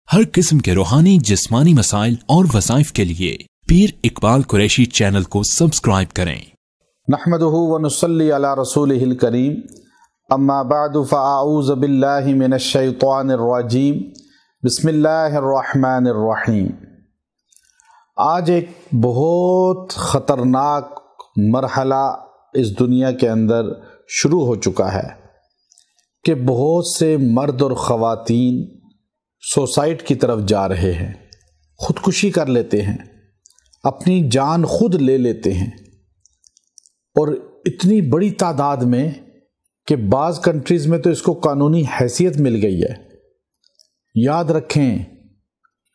ہر قسم کے روحانی جسمانی مسائل اور وظائف کے لیے پیر اقبال قریشی چینل کو سبسکرائب کریں۔ نحمدہ ونصلی علی رسولہ الکریم، اما بعد فاعوذ باللہ من الشیطان الرجیم، بسم اللہ الرحمن الرحیم۔ آج ایک بہت خطرناک مرحلہ اس دنیا کے اندر شروع ہو چکا ہے کہ بہت سے مرد اور خواتین سوسائڈ کی طرف جا رہے ہیں، خودکشی کر لیتے ہیں، اپنی جان خود لے لیتے ہیں، اور اتنی بڑی تعداد میں کہ بعض کنٹریز میں تو اس کو قانونی حیثیت مل گئی ہے۔ یاد رکھیں،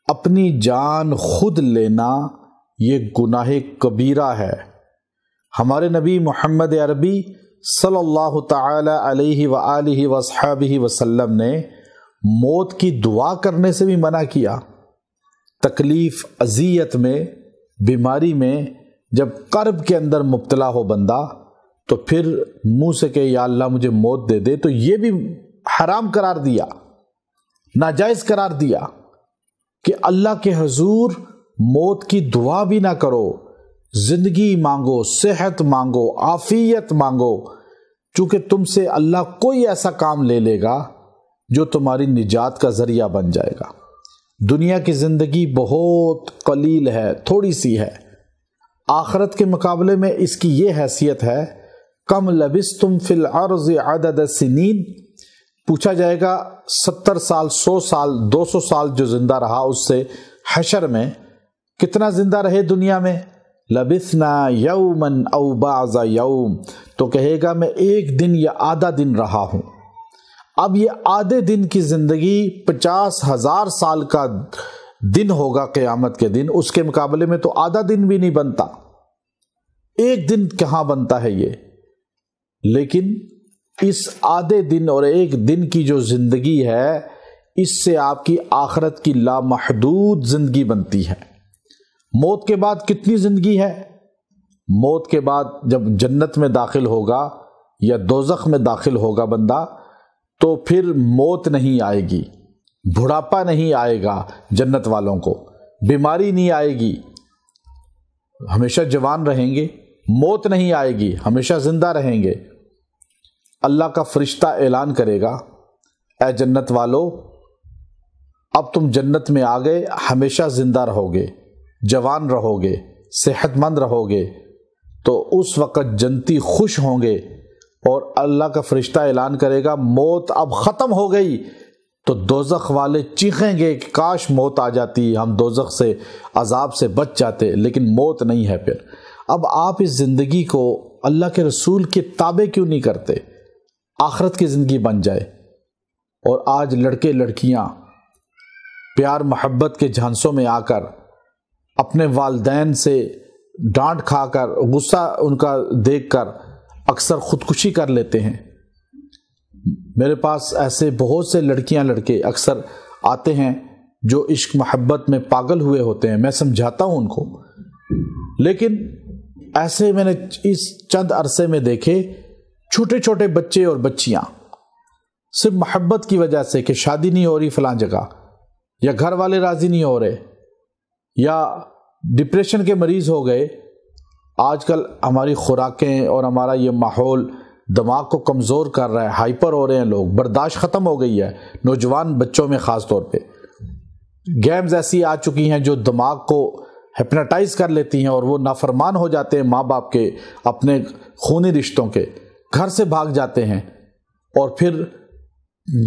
اپنی جان خود لینا یہ گناہ کبیرہ ہے۔ ہمارے نبی محمد عربی صلی اللہ تعالی علیہ وآلہ وصحبہ وسلم نے موت کی دعا کرنے سے بھی منع کیا۔ تکلیف، اذیت میں، بیماری میں جب کرب کے اندر مبتلا ہو بندہ تو پھر منہ سے کہ یا اللہ مجھے موت دے دے، تو یہ بھی حرام قرار دیا، ناجائز قرار دیا کہ اللہ کے حضور موت کی دعا بھی نہ کرو، زندگی مانگو، صحت مانگو، عافیت مانگو، چونکہ تم سے اللہ کوئی ایسا کام لے لے گا جو تمہاری نجات کا ذریعہ بن جائے گا۔ دنیا کی زندگی بہت قلیل ہے، تھوڑی سی ہے۔ آخرت کے مقابلے میں اس کی یہ حیثیت ہے، کم لبثتم فی الارض عدد سنین، پوچھا جائے گا 70 سال، 100 سال، 200 سال جو زندہ رہا اس سے حشر میں کتنا زندہ رہے دنیا میں؟ لبثنا یوما او بعض یوم، تو کہے گا میں ایک دن یا آدھا دن رہا ہوں۔ اب یہ آدھے دن کی زندگی 50,000 سال کا دن ہوگا قیامت کے دن، اس کے مقابلے میں تو آدھا دن بھی نہیں بنتا، ایک دن کہاں بنتا ہے یہ۔ لیکن اس آدھے دن اور ایک دن کی جو زندگی ہے، اس سے آپ کی آخرت کی لامحدود زندگی بنتی ہے۔ موت کے بعد کتنی زندگی ہے؟ موت کے بعد جب جنت میں داخل ہوگا یا دوزخ میں داخل ہوگا بندہ، تو پھر موت نہیں آئے گی، بڑھاپا نہیں آئے گا جنت والوں کو، بیماری نہیں آئے گی، ہمیشہ جوان رہیں گے، موت نہیں آئے گی، ہمیشہ زندہ رہیں گے۔ اللہ کا فرشتہ اعلان کرے گا، اے جنت والو، اب تم جنت میں آ گئے، ہمیشہ زندہ رہو گے، جوان رہو گے، صحت مند رہو گے۔ تو اس وقت جنتی خوش ہوں گے اور اللہ کا فرشتہ اعلان کرے گا موت اب ختم ہو گئی، تو دوزخ والے چیخیں گے کہ کاش موت آ جاتی، ہم دوزخ سے عذاب سے بچ جاتے، لیکن موت نہیں ہے۔ پھر اب آپ اس زندگی کو اللہ کے رسول کے تابع کیوں نہیں کرتے؟ آخرت کی زندگی بن جائے۔ اور آج لڑکے لڑکیاں پیار محبت کے جھانسوں میں آ کر اپنے والدین سے ڈانٹ کھا کر، غصہ ان کا دیکھ کر اکثر خودکشی کر لیتے ہیں۔ میرے پاس ایسے بہت سے لڑکیاں لڑکے اکثر آتے ہیں جو عشق محبت میں پاگل ہوئے ہوتے ہیں، میں سمجھاتا ہوں ان کو، لیکن ایسے میں نے اس چند عرصے میں دیکھے چھوٹے چھوٹے بچے اور بچیاں صرف محبت کی وجہ سے کہ شادی نہیں ہو رہی فلاں جگہ، یا گھر والے راضی نہیں ہو رہے، یا ڈپریشن کے مریض ہو گئے۔ آج کل ہماری خوراکیں اور ہمارا یہ ماحول دماغ کو کمزور کر رہا ہے، ہائپر ہو رہے ہیں لوگ، برداشت ختم ہو گئی ہے نوجوان بچوں میں، خاص طور پہ گیمز ایسی آ چکی ہیں جو دماغ کو ہپناٹائز کر لیتی ہیں، اور وہ نافرمان ہو جاتے ہیں ماں باپ کے، اپنے خونی رشتوں کے، گھر سے بھاگ جاتے ہیں اور پھر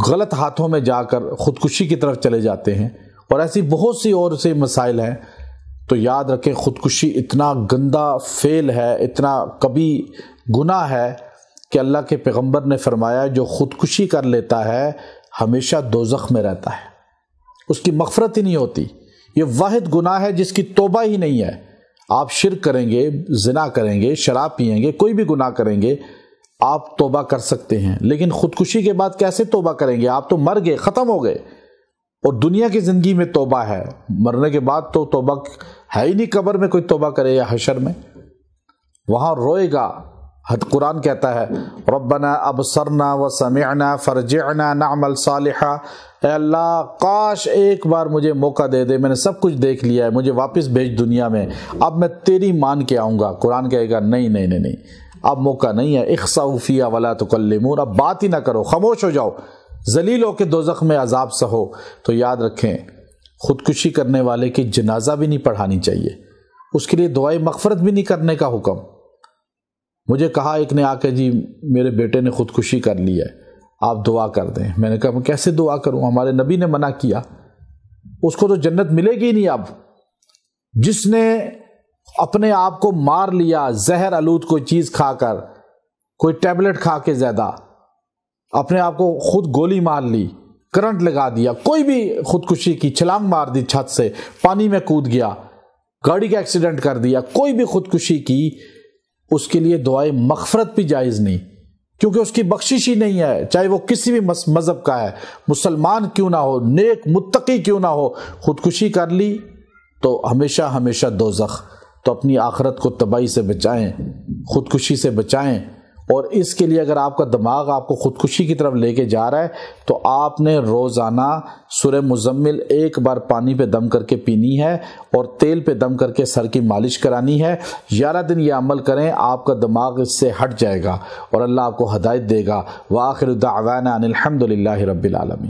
غلط ہاتھوں میں جا کر خودکشی کی طرف چلے جاتے ہیں، اور ایسی بہت سی اور سے مسائل ہیں۔ تو یاد رکھیں، خودکشی اتنا گندا فعل ہے، اتنا کبھی گناہ ہے کہ اللہ کے پیغمبر نے فرمایا جو خودکشی کر لیتا ہے ہمیشہ دوزخ میں رہتا ہے، اس کی مغفرت ہی نہیں ہوتی۔ یہ واحد گناہ ہے جس کی توبہ ہی نہیں ہے۔ آپ شرک کریں گے، زنا کریں گے، شراب پئیں گے، کوئی بھی گناہ کریں گے، آپ توبہ کر سکتے ہیں، لیکن خودکشی کے بعد کیسے توبہ کریں گے؟ آپ تو مر گئے، ختم ہو گئے۔ اور دنیا کی زندگی میں توبہ ہے، مرنے کے بعد تو توبہ ہے ہی نہیں۔ قبر میں کوئی توبہ کرے یا حشر میں؟ وہاں روئے گا، قرآن کہتا ہے ربنا ابصرنا وسمعنا فرجعنا نعمل صالحا، اے اللہ کاش ایک بار مجھے موقع دے دے، میں نے سب کچھ دیکھ لیا ہے، مجھے واپس بھیج دنیا میں، اب میں تیری مان کے آؤں گا۔ قرآن کہے گا نہیں نہیں نہیں نہیں، اب موقع نہیں ہے، اخسؤوا فیہا ولا تکلمون، اب بات ہی نہ کرو، خاموش ہو جاؤ، ذلیل ہو کے دوزخ میں عذاب سہو۔ تو یاد رکھیں خودکشی کرنے والے کی جنازہ بھی نہیں پڑھانی چاہیے، اس کے لیے دعائے مغفرت بھی نہیں کرنے کا حکم۔ مجھے کہا ایک نے آ کے جی میرے بیٹے نے خودکشی کر لی ہے، آپ دعا کر دیں۔ میں نے کہا میں کیسے دعا کروں، ہمارے نبی نے منع کیا، اس کو تو جنت ملے گی نہیں۔ اب جس نے اپنے آپ کو مار لیا زہر آلود کوئی چیز کھا کر، کوئی ٹیبلٹ کھا کے زیادہ اپنے آپ کو خود گولی مار لی، کرنٹ لگا دیا، کوئی بھی خودکشی کی، چھلانگ مار دی چھت سے، پانی میں کود گیا، گاڑی کا ایکسیڈنٹ کر دیا، کوئی بھی خودکشی کی، اس کے لیے دعائے مغفرت بھی جائز نہیں، کیونکہ اس کی بخشش ہی نہیں ہے، چاہے وہ کسی بھی مذہب کا ہے، مسلمان کیوں نہ ہو، نیک متقی کیوں نہ ہو، خودکشی کر لی تو ہمیشہ ہمیشہ دوزخ۔ تو اپنی آخرت کو تباہی سے بچائیں، خودکشی سے بچائیں، اور اس کے لیے اگر آپ کا دماغ آپ کو خودکشی کی طرف لے کے جا رہا ہے تو آپ نے روزانہ سورہ مزمل ایک بار پانی پہ دم کر کے پینی ہے اور تیل پہ دم کر کے سر کی مالش کرانی ہے۔ 11 دن یہ عمل کریں، آپ کا دماغ اس سے ہٹ جائے گا اور اللہ آپ کو ہدایت دے گا۔ وآخر دعوانا ان الحمد للہ رب العالمین۔